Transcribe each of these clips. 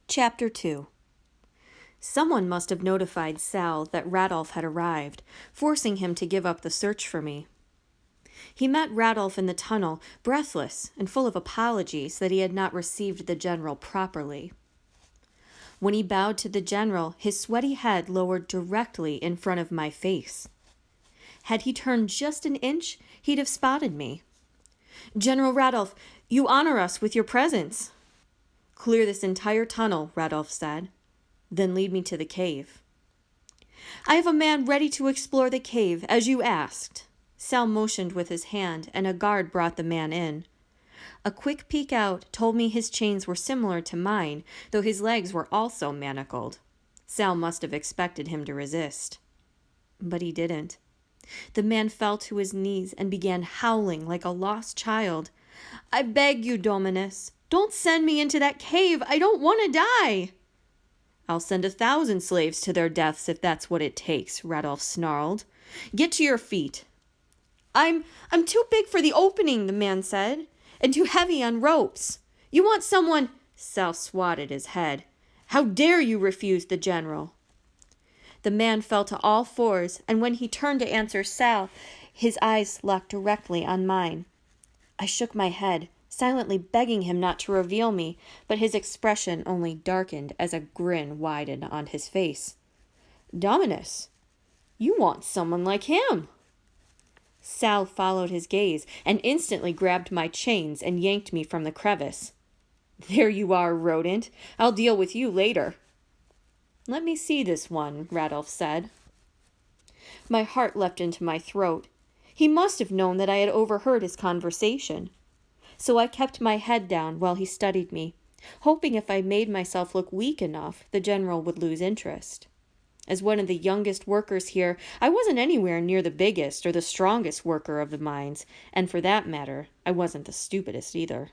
Chapter 2. Someone must have notified Sal that Radolf had arrived, forcing him to give up the search for me. He met Radolf in the tunnel, breathless and full of apologies that he had not received the general properly. When he bowed to the general, his sweaty head lowered directly in front of my face. Had he turned just an inch, he'd have spotted me. "General Radolf, you honor us with your presence." "Clear this entire tunnel," Radolf said. "Then lead me to the cave." "I have a man ready to explore the cave, as you asked." Sal motioned with his hand, and a guard brought the man in. A quick peek out told me his chains were similar to mine, though his legs were also manacled. Sal must have expected him to resist. But he didn't. The man fell to his knees and began howling like a lost child. "I beg you, Dominus, don't send me into that cave. I don't want to die." "I'll send 1,000 slaves to their deaths if that's what it takes," Radolf snarled. "Get to your feet." I'm too big for the opening," the man said, "and too heavy on ropes. You want someone—" Sal swatted his head. "How dare you refuse the general?" The man fell to all fours, and when he turned to answer Sal, his eyes locked directly on mine. I shook my head, silently begging him not to reveal me, but his expression only darkened as a grin widened on his face. "Dominus, you want someone like him." Sal followed his gaze and instantly grabbed my chains and yanked me from the crevice. "There you are, rodent. I'll deal with you later." "Let me see this one," Radolf said. My heart leapt into my throat. He must have known that I had overheard his conversation. So I kept my head down while he studied me, hoping if I made myself look weak enough, the general would lose interest. As one of the youngest workers here, I wasn't anywhere near the biggest or the strongest worker of the mines, and for that matter, I wasn't the stupidest either.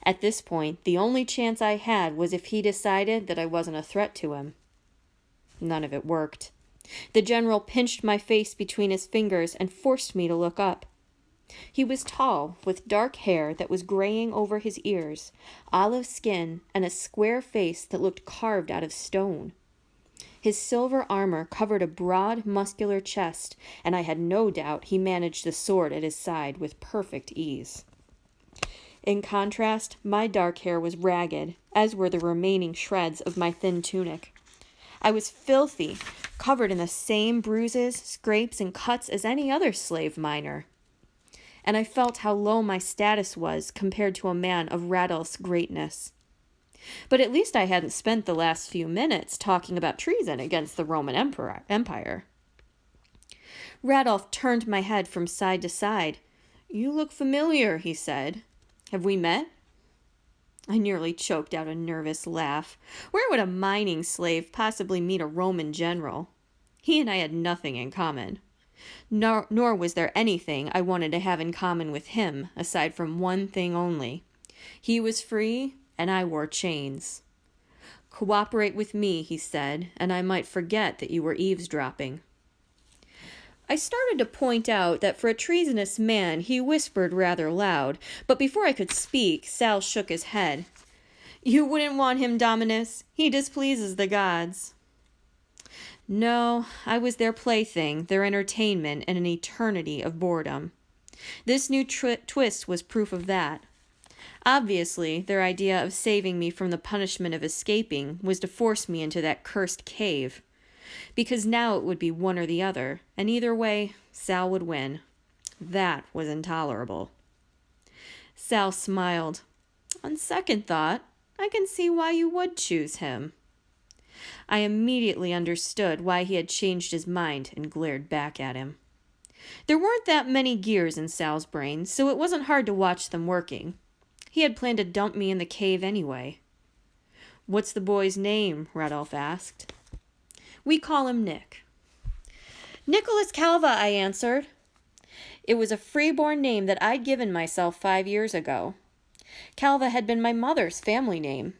At this point, the only chance I had was if he decided that I wasn't a threat to him. None of it worked. The general pinched my face between his fingers and forced me to look up. He was tall, with dark hair that was graying over his ears, olive skin, and a square face that looked carved out of stone. His silver armor covered a broad, muscular chest, and I had no doubt he managed the sword at his side with perfect ease. In contrast, my dark hair was ragged, as were the remaining shreds of my thin tunic. I was filthy, covered in the same bruises, scrapes, and cuts as any other slave miner. And I felt how low my status was compared to a man of Radolf's greatness. But at least I hadn't spent the last few minutes talking about treason against the Roman Empire. Radolf turned my head from side to side. "You look familiar," he said. "Have we met?" I nearly choked out a nervous laugh. Where would a mining slave possibly meet a Roman general? He and I had nothing in common. Nor was there anything I wanted to have in common with him, aside from one thing only. He was free, and I wore chains. "Cooperate with me," he said, "and I might forget that you were eavesdropping." I started to point out that for a treasonous man he whispered rather loud, but before I could speak, Sal shook his head. "You wouldn't want him, Dominus. He displeases the gods." No, I was their plaything, their entertainment, and an eternity of boredom. This new twist was proof of that. Obviously, their idea of saving me from the punishment of escaping was to force me into that cursed cave. Because now it would be one or the other, and either way, Sal would win. That was intolerable. Sal smiled. "On second thought, I can see why you would choose him." I immediately understood why he had changed his mind and glared back at him. There weren't that many gears in Sal's brain, so it wasn't hard to watch them working. He had planned to dump me in the cave anyway. "What's the boy's name?" Radolf asked. "We call him Nick." "Nicholas Calva," I answered. It was a freeborn name that I'd given myself 5 years ago. Calva had been my mother's family name.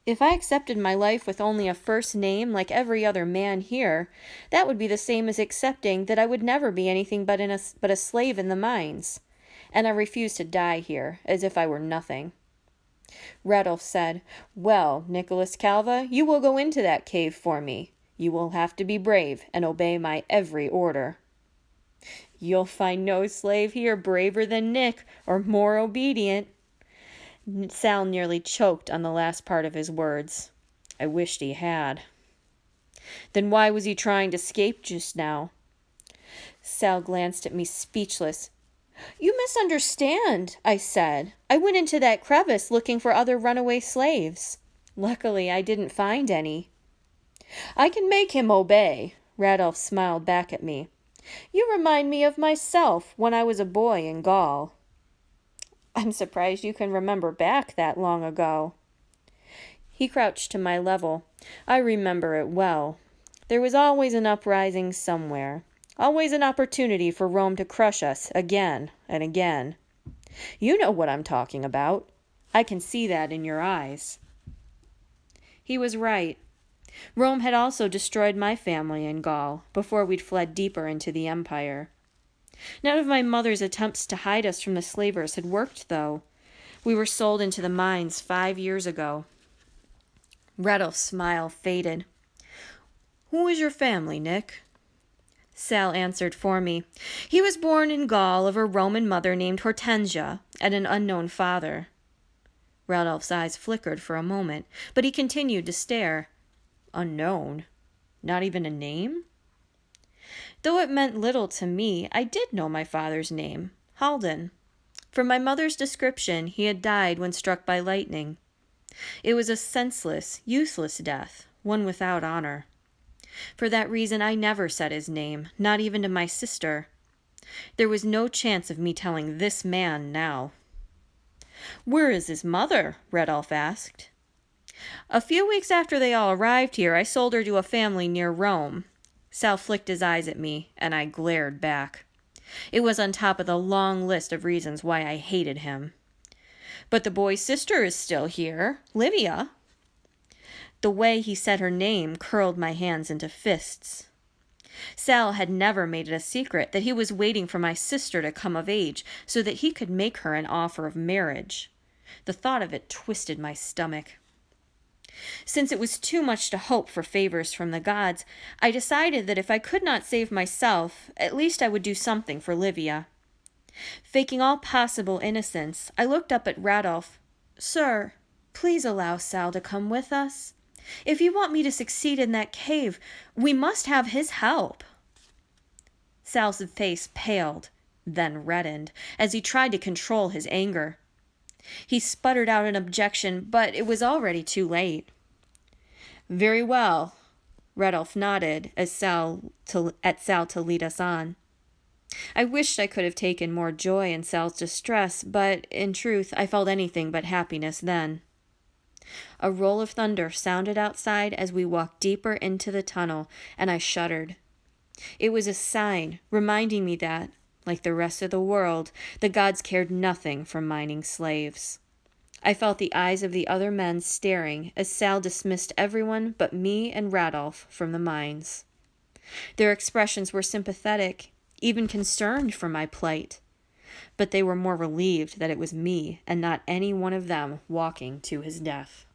If I accepted my life with only a first name like every other man here, that would be the same as accepting that I would never be anything but a slave in the mines. And I refused to die here, as if I were nothing. Radolf said, "Well, Nicholas Calva, you will go into that cave for me. You will have to be brave and obey my every order." "You'll find no slave here braver than Nick, or more obedient." Sal nearly choked on the last part of his words. I wished he had. "Then why was he trying to escape just now?" Sal glanced at me speechless. "You misunderstand," I said. "I went into that crevice looking for other runaway slaves. Luckily, I didn't find any." "I can make him obey." Radolf smiled back at me. "You remind me of myself when I was a boy in Gaul." "I'm surprised you can remember back that long ago." He crouched to my level. "I remember it well. There was always an uprising somewhere. Always an opportunity for Rome to crush us again and again. You know what I'm talking about. I can see that in your eyes." He was right. Rome had also destroyed my family in Gaul before we'd fled deeper into the empire. None of my mother's attempts to hide us from the slavers had worked, though. We were sold into the mines 5 years ago. Radolf's smile faded. "Who is your family, Nick?" Sal answered for me. "He was born in Gaul of a Roman mother named Hortensia and an unknown father." Radolf's eyes flickered for a moment, but he continued to stare. "Unknown? Not even a name?" Though it meant little to me, I did know my father's name, Halden. From my mother's description, he had died when struck by lightning. It was a senseless, useless death, one without honor. For that reason, I never said his name, not even to my sister. There was no chance of me telling this man now. "Where is his mother?" Radolf asked. "A few weeks after they all arrived here, I sold her to a family near Rome." Sal flicked his eyes at me, and I glared back. It was on top of the long list of reasons why I hated him. "But the boy's sister is still here, Livia." The way he said her name curled my hands into fists. Sal had never made it a secret that he was waiting for my sister to come of age so that he could make her an offer of marriage. The thought of it twisted my stomach. Since it was too much to hope for favors from the gods, I decided that if I could not save myself, at least I would do something for Livia. Faking all possible innocence, I looked up at Radolf. "Sir, please allow Sal to come with us. If you want me to succeed in that cave, we must have his help." Sal's face paled, then reddened, as he tried to control his anger. He sputtered out an objection, but it was already too late. "Very well." Radolf nodded at Sal to lead us on. I wished I could have taken more joy in Sal's distress, but in truth I felt anything but happiness then. A roll of thunder sounded outside as we walked deeper into the tunnel, and I shuddered. It was a sign reminding me that, like the rest of the world, the gods cared nothing for mining slaves. I felt the eyes of the other men staring as Sal dismissed everyone but me and Radolf from the mines. Their expressions were sympathetic, even concerned for my plight, but they were more relieved that it was me and not any one of them walking to his death.